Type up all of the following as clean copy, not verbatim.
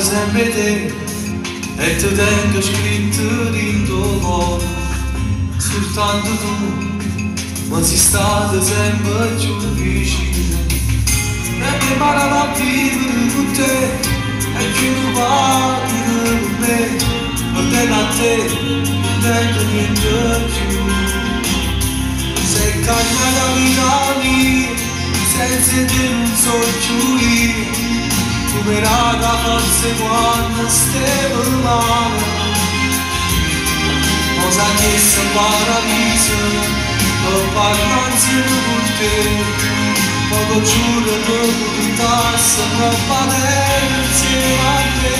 sempre te e ti tengo scritto dentro cuore. Soltanto tu, ma sei stato sempre più vicino. E mi imparavo a vivere con te e più parti con me. Ordeno a te, non tengo niente più. Sei cambiata la vita mia, senza te non so più io. Come raga forse quando stiamo male. Ma sai che sei paradiso, non parlo insieme con te. Poco giuro dopo portarsi troppa terra insieme a te.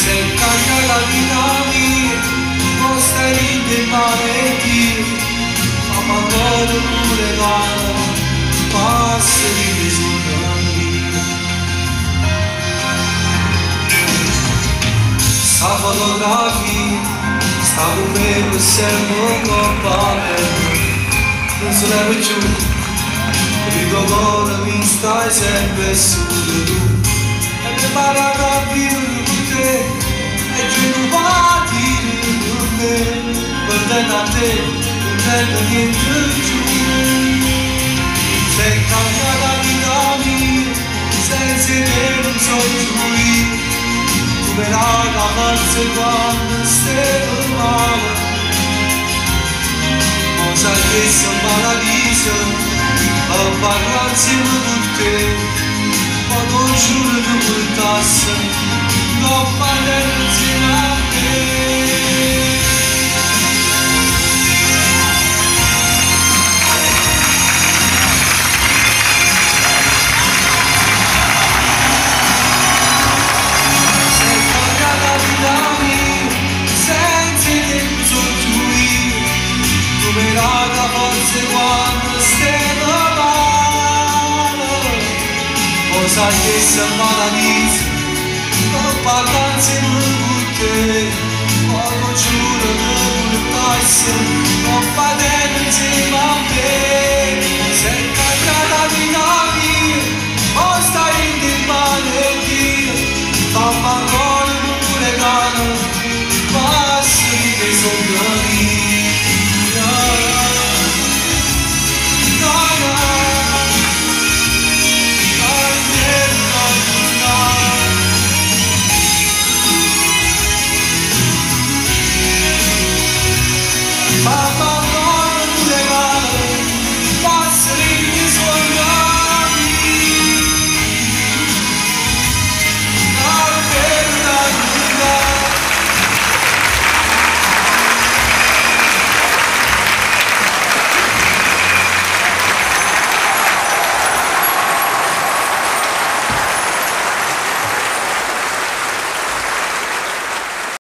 Se cambia la vita mia, non stai ridendo male Dio. Ma quando tu regala, passa di bisogno. Sta fotografia, sta con me per sempre compare. Non se ne più, dico cosa mi stai sempre solo tu. E mi pare a vivere con te, e giù non partire con me. Perdendo a te, non tengo niente più. Se cambia la vita mia, senza te non so più io. Come raga forse quando stiamo male. Ma sai che sono paradiso, a parlare insieme con te. Ma non giuro che portassi troppa terra insieme a te. Come raga forse quando stiamo male. O sai che sei paradiso, non parlo insieme con te. Ma non giuro che portassi troppa